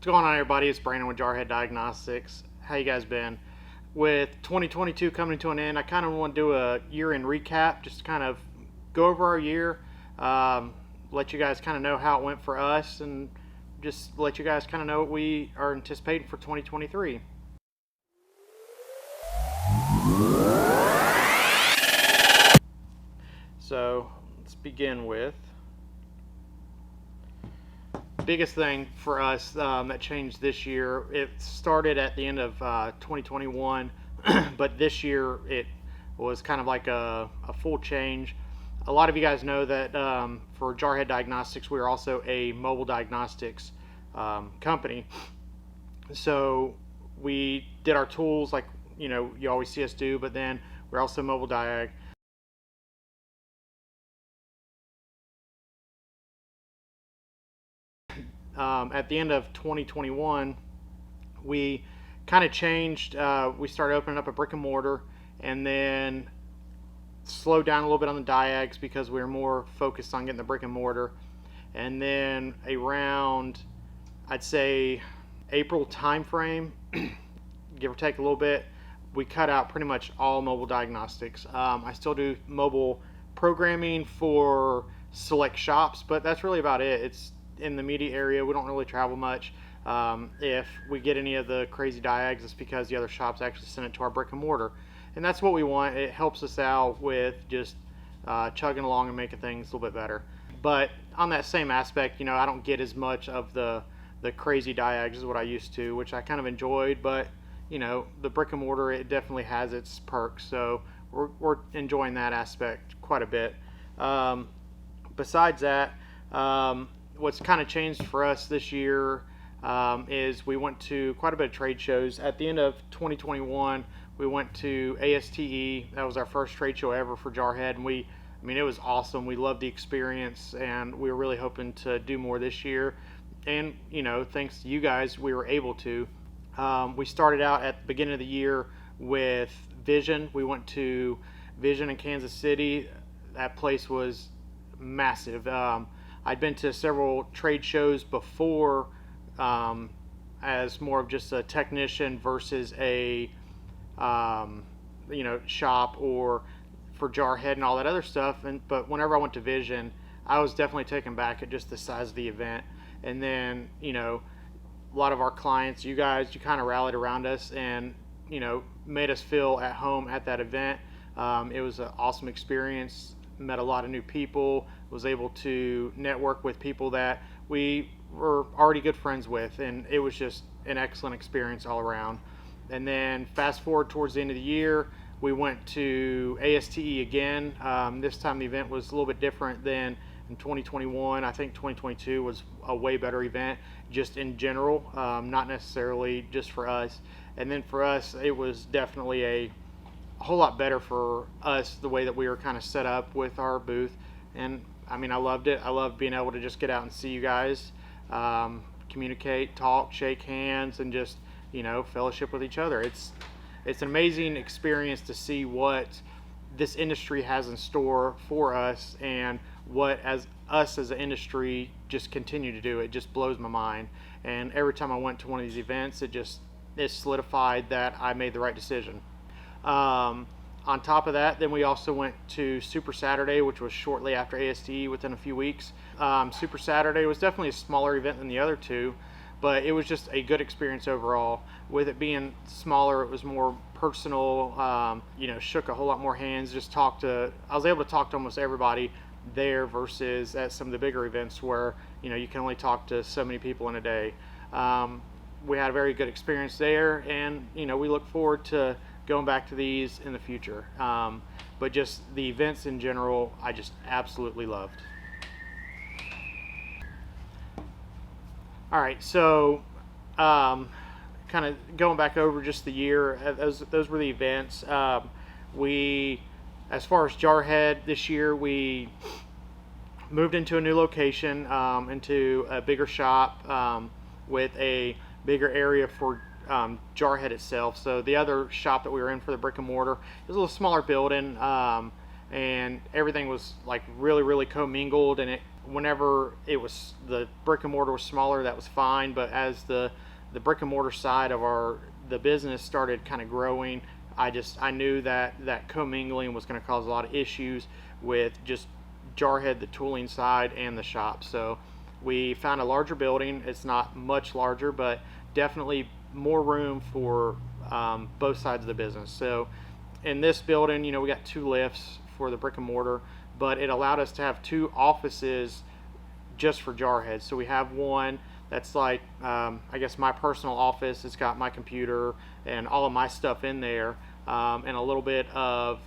What's going on, everybody? It's Brandon with Jarhead Diagnostics. How you guys been? With 2022 coming to an end, I kind of want to do a year-end recap, just to kind of go over our year, let you guys kind of know how it went for us, and just let you guys kind of know what we are anticipating for 2023. So let's begin with biggest thing for us that changed this year. It started at the end of 2021, but this year it was kind of like a full change. A lot of you guys know that for Jarhead Diagnostics, we are also a mobile diagnostics company. So we did our tools like you always see us do, but then we're also mobile diag. At the end of 2021, we kind of changed. We started opening up a brick and mortar, and then slowed down a little bit on the diags because we were more focused on getting the brick and mortar. And then around, I'd say, April timeframe, give or take a little bit, we cut out pretty much all mobile diagnostics. I still do mobile programming for select shops, but that's really about it. It's in the media area. We don't really travel much. If we get any of the crazy diags, it's because the other shops actually send it to our brick and mortar, and that's what we want. It helps us out with just chugging along and making things a little bit better. But on that same aspect, I don't get as much of the crazy diags as what I used to, which I kind of enjoyed. But the brick and mortar, it definitely has its perks, so we're enjoying that aspect quite a bit. Besides that, what's kind of changed for us this year is we went to quite a bit of trade shows. At the end of 2021, we went to ASTE. That was our first trade show ever for Jarhead, and it was awesome. We loved the experience, and we were really hoping to do more this year. And thanks to you guys, we were able to. We started out at the beginning of the year with Vision. We went to Vision in Kansas City. That place was massive. I'd been to several trade shows before as more of just a technician versus a shop or for Jarhead and all that other stuff. But whenever I went to Vision, I was definitely taken back at just the size of the event. And then a lot of our clients, you kind of rallied around us and made us feel at home at that event. It was an awesome experience. Met a lot of new people, was able to network with people that we were already good friends with, and it was just an excellent experience all around. And then fast forward towards the end of the year, we went to ASTE again. This time the event was a little bit different than in 2021. I think 2022 was a way better event just in general, not necessarily just for us. And then for us, it was definitely a whole lot better for us the way that we were kind of set up with our booth. And I loved it. I loved being able to just get out and see you guys, communicate, talk, shake hands, and just fellowship with each other. It's an amazing experience to see what this industry has in store for us, and what as an industry just continue to do. It just blows my mind. And every time I went to one of these events, it solidified that I made the right decision. On top of that, then we also went to Super Saturday, which was shortly after ASTE, within a few weeks. Super Saturday was definitely a smaller event than the other two, but it was just a good experience overall. With it being smaller, it was more personal. Shook a whole lot more hands. I was able to talk to almost everybody there versus at some of the bigger events where you can only talk to so many people in a day. We had a very good experience there, and we look forward to going back to these in the future. But just the events in general, I just absolutely loved. All right, so kind of going back over just the year, those were the events. As far as Jarhead this year, we moved into a new location, into a bigger shop with a bigger area for Jarhead itself. So the other shop that we were in for the brick and mortar, it was a little smaller building, and everything was like really commingled, and whenever the brick and mortar was smaller, that was fine. But as the brick and mortar side of the business started kind of growing, I knew that commingling was going to cause a lot of issues with just Jarhead, the tooling side, and the shop. So we found a larger building. It's not much larger, but definitely more room for both sides of the business. So in this building, we got 2 lifts for the brick and mortar, but it allowed us to have 2 offices just for Jarhead. So we have one that's like, I guess, my personal office. It's got my computer and all of my stuff in there, and a little bit of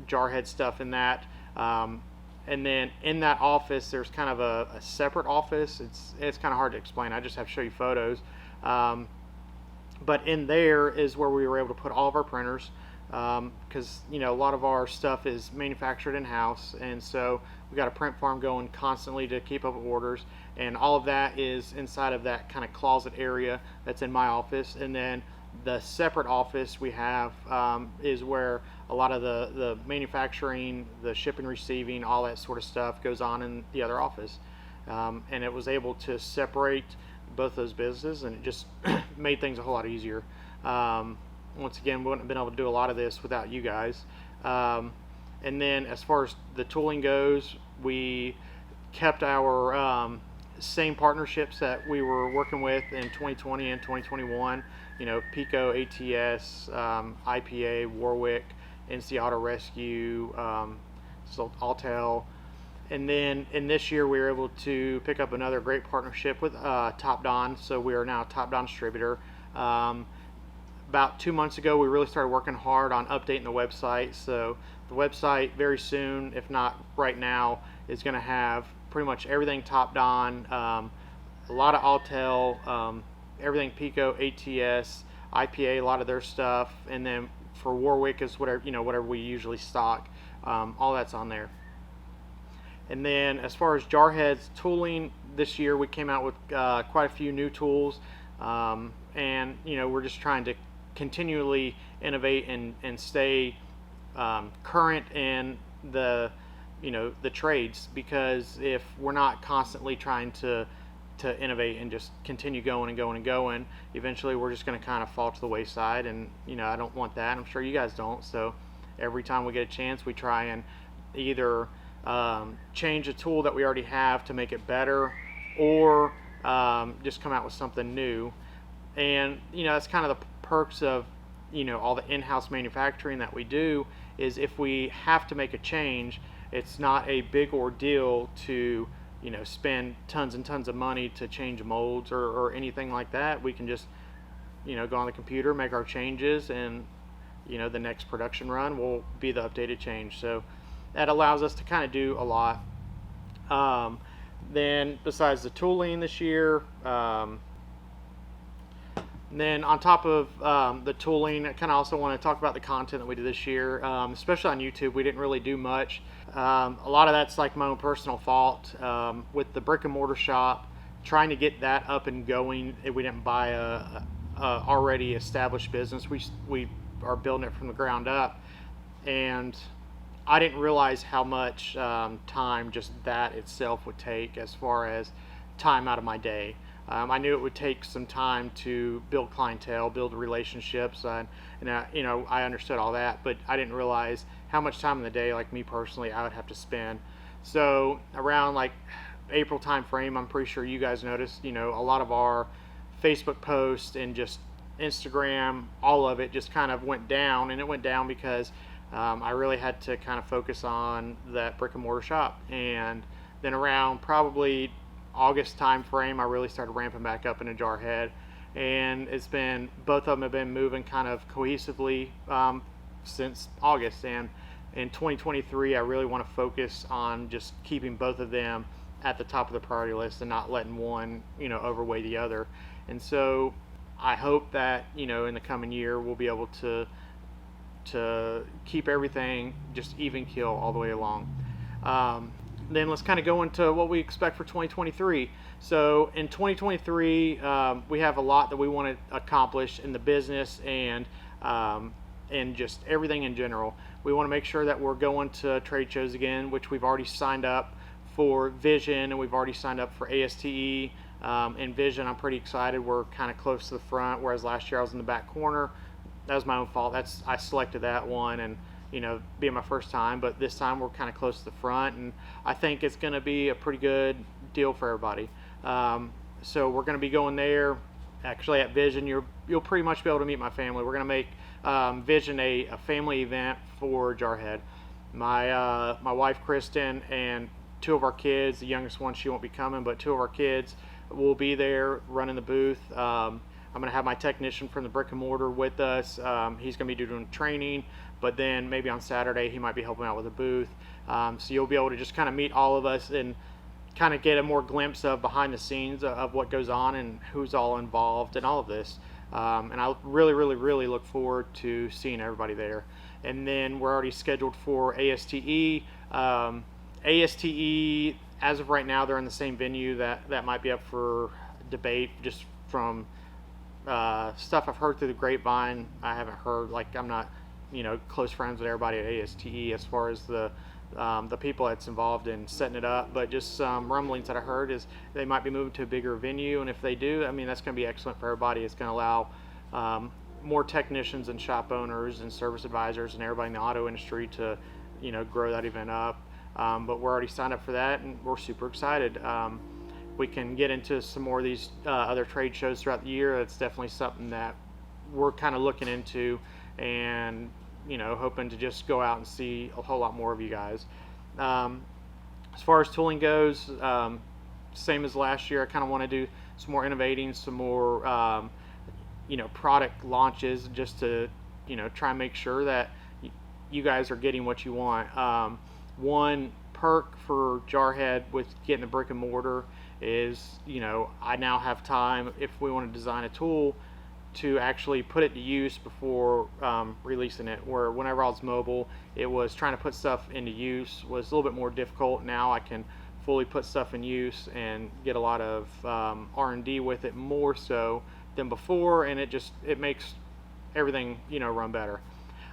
Jarhead stuff in that. And then in that office, there's kind of a separate office. It's kind of hard to explain. I just have to show you photos. But in there is where we were able to put all of our printers, because a lot of our stuff is manufactured in-house, and so we got a print farm going constantly to keep up with orders, and all of that is inside of that kind of closet area that's in my office. And then the separate office we have is where a lot of the manufacturing, the shipping, receiving, all that sort of stuff goes on in the other office. And it was able to separate both those businesses, and it just made things a whole lot easier. Once again, we wouldn't have been able to do a lot of this without you guys. And then as far as the tooling goes, we kept our same partnerships that we were working with in 2020 and 2021. Pico, ATS, IPA, Warwick, NC Auto Rescue, Altel. And then in this year, we were able to pick up another great partnership with Top Don. So we are now a Top Don distributor. About 2 months ago, we really started working hard on updating the website. So the website very soon, if not right now, is going to have pretty much everything Top Don, a lot of Altel, everything Pico, ATS, IPA, a lot of their stuff, and then for Warwick is whatever we usually stock. All that's on there. And then as far as Jarhead's tooling, this year we came out with quite a few new tools, and we're just trying to continually innovate and stay current in the trades, because if we're not constantly trying to innovate and just continue going and going and going, eventually we're just going to kind of fall to the wayside, and I don't want that. I'm sure you guys don't. So every time we get a chance, we try and either change a tool that we already have to make it better, or just come out with something new. And that's kind of the perks of all the in-house manufacturing that we do, is if we have to make a change, it's not a big ordeal to spend tons and tons of money to change molds or anything like that. We can just go on the computer, make our changes, and the next production run will be the updated change. So that allows us to kind of do a lot. Then besides the tooling this year, then on top of the tooling, I kind of also want to talk about the content that we did this year, especially on YouTube. We didn't really do much. A lot of that's like my own personal fault. With the brick and mortar shop, trying to get that up and going, we didn't buy a already established business. We are building it from the ground up, and I didn't realize how much time just that itself would take, as far as time out of my day. I knew it would take some time to build clientele, build relationships, and I understood all that, but I didn't realize how much time in the day, like me personally, I would have to spend. So around like April time frame, I'm pretty sure you guys noticed, a lot of our Facebook posts and just Instagram, all of it just kind of went down, and it went down because I really had to kind of focus on that brick and mortar shop. And then around probably August time frame, I really started ramping back up into Jarhead, and both of them have been moving kind of cohesively since August. And in 2023, I really want to focus on just keeping both of them at the top of the priority list and not letting one overweigh the other. And so I hope that in the coming year we'll be able to keep everything just even keel all the way along. Then let's kind of go into what we expect for 2023. So in 2023, we have a lot that we want to accomplish in the business and just everything in general. We want to make sure that we're going to trade shows again, which we've already signed up for Vision, and we've already signed up for ASTE. And Vision, I'm pretty excited. We're kind of close to the front, whereas last year I was in the back corner. That was my own fault. I selected that one, and being my first time, but this time we're kind of close to the front, and I think it's going to be a pretty good deal for everybody. So we're going to be going there. Actually, at Vision, you'll pretty much be able to meet my family. We're going to make Vision a family event for Jarhead. My wife Kristen and 2 of our kids. The youngest one, she won't be coming, but 2 of our kids will be there running the booth. I'm going to have my technician from the brick and mortar with us. He's going to be doing training, but then maybe on Saturday he might be helping out with the booth. So you'll be able to just kind of meet all of us and kind of get a more glimpse of behind the scenes of what goes on and who's all involved in all of this. And I really look forward to seeing everybody there. And then we're already scheduled for ASTE. ASTE, as of right now, they're in the same venue. That might be up for debate, just from stuff I've heard through the grapevine. I haven't heard, like, I'm not close friends with everybody at ASTE as far as the people that's involved in setting it up, but just some rumblings that I heard is they might be moving to a bigger venue, and if they do, I mean, that's going to be excellent for everybody. It's going to allow more technicians and shop owners and service advisors and everybody in the auto industry to grow that event up. But we're already signed up for that, and we're super excited. We can get into some more of these other trade shows throughout the year. It's definitely something that we're kind of looking into, and hoping to just go out and see a whole lot more of you guys. As far as tooling goes, same as last year. I kind of want to do some more innovating, some more product launches, just to try and make sure that you guys are getting what you want. One perk for Jarhead with getting the brick and mortar is I now have time, if we want to design a tool, to actually put it to use before releasing it, where whenever I was mobile, it was trying to put stuff into use was a little bit more difficult. Now I can fully put stuff in use and get a lot of R&D with it, more so than before, and it makes everything run better.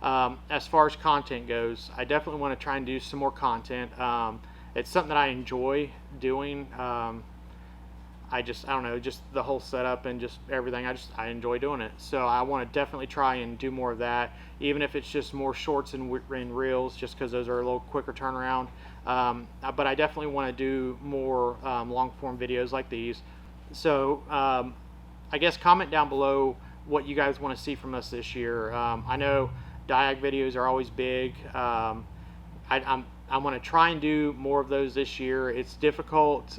As far as content goes, I definitely want to try and do some more content. It's something that I enjoy doing. I don't know, just the whole setup and just everything. I enjoy doing it. So I want to definitely try and do more of that, even if it's just more shorts and reels, just because those are a little quicker turnaround. But I definitely want to do more long form videos like these. So I guess comment down below what you guys want to see from us this year. I know Diag videos are always big. I want to try and do more of those this year. It's difficult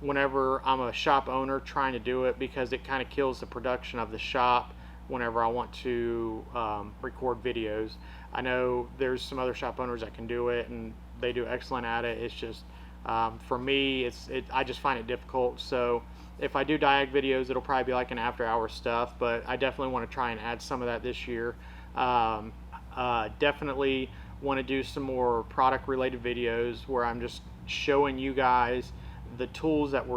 whenever I'm a shop owner trying to do it, because it kind of kills the production of the shop whenever I want to record videos. I know there's some other shop owners that can do it, and they do excellent at it. It's just for me, I just find it difficult. So if I do Diag videos, it'll probably be like an after hours stuff, but I definitely want to try and add some of that this year. Definitely want to do some more product related videos where I'm just showing you guys the tools that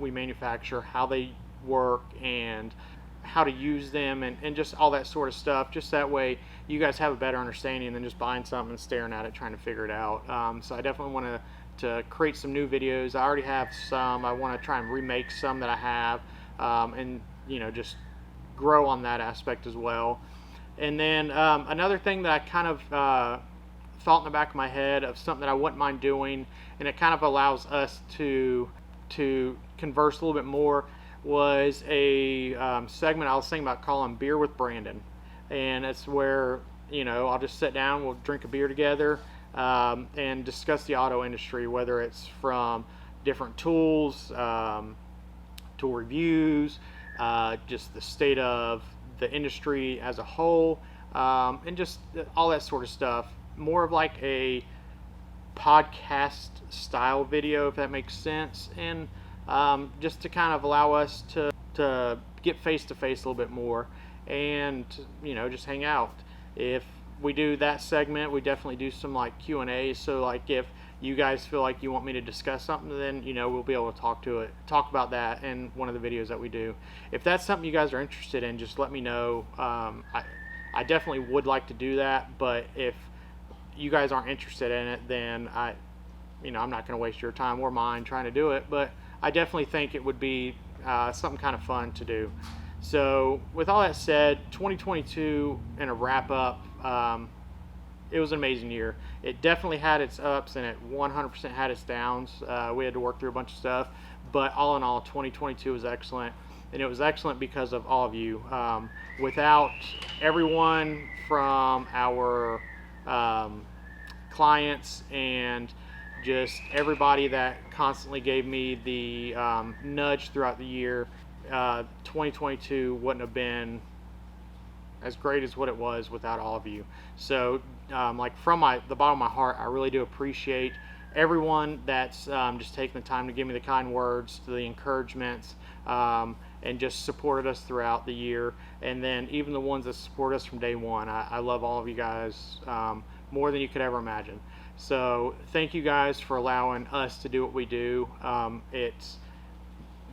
we manufacture, how they work, and how to use them, and just all that sort of stuff. Just that way you guys have a better understanding than just buying something and staring at it trying to figure it out. So I definitely want to create some new videos. I already have some. I want to try and remake some that I have, and just grow on that aspect as well. And then another thing that I kind of thought in the back of my head of something that I wouldn't mind doing, and it kind of allows us to converse a little bit more, was a segment I was thinking about calling Beer with Brandon. And it's where I'll just sit down, we'll drink a beer together, and discuss the auto industry, whether it's from different tools, tool reviews, just the state of the industry as a whole, and just all that sort of stuff. More of like a podcast style video, if that makes sense, and just to kind of allow us to get face to face a little bit more, and just hang out. If we do that segment, we definitely do some like Q&A. So like if you guys feel like you want me to discuss something, then we'll be able to talk about that in one of the videos that we do. If that's something you guys are interested in, just let me know. I definitely would like to do that, but if you guys aren't interested in it, then I'm not going to waste your time or mine trying to do it, but I definitely think it would be something kind of fun to do. So with all that said, 2022 and a wrap up, it was an amazing year. It definitely had its ups and it 100% had its downs. We had to work through a bunch of stuff, but all in all, 2022 was excellent, and it was excellent because of all of you. Without everyone from our clients and just everybody that constantly gave me the nudge throughout the year, 2022 wouldn't have been as great as what it was without all of you. So like from the bottom of my heart, I really do appreciate everyone that's just taking the time to give me the kind words, the encouragements, and just supported us throughout the year. And then even the ones that support us from day one. I love all of you guys more than you could ever imagine. So thank you guys for allowing us to do what we do. It's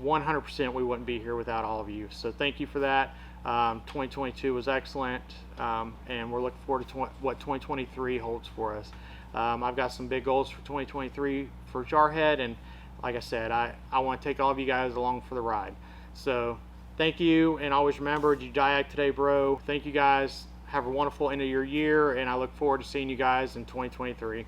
100% we wouldn't be here without all of you. So thank you for that. 2022 was excellent, and we're looking forward to what 2023 holds for us. I've got some big goals for 2023 for Jarhead, and like I said, I want to take all of you guys along for the ride. So thank you, and always remember, you diag today, bro. Thank you guys. Have a wonderful end of your year, and I look forward to seeing you guys in 2023.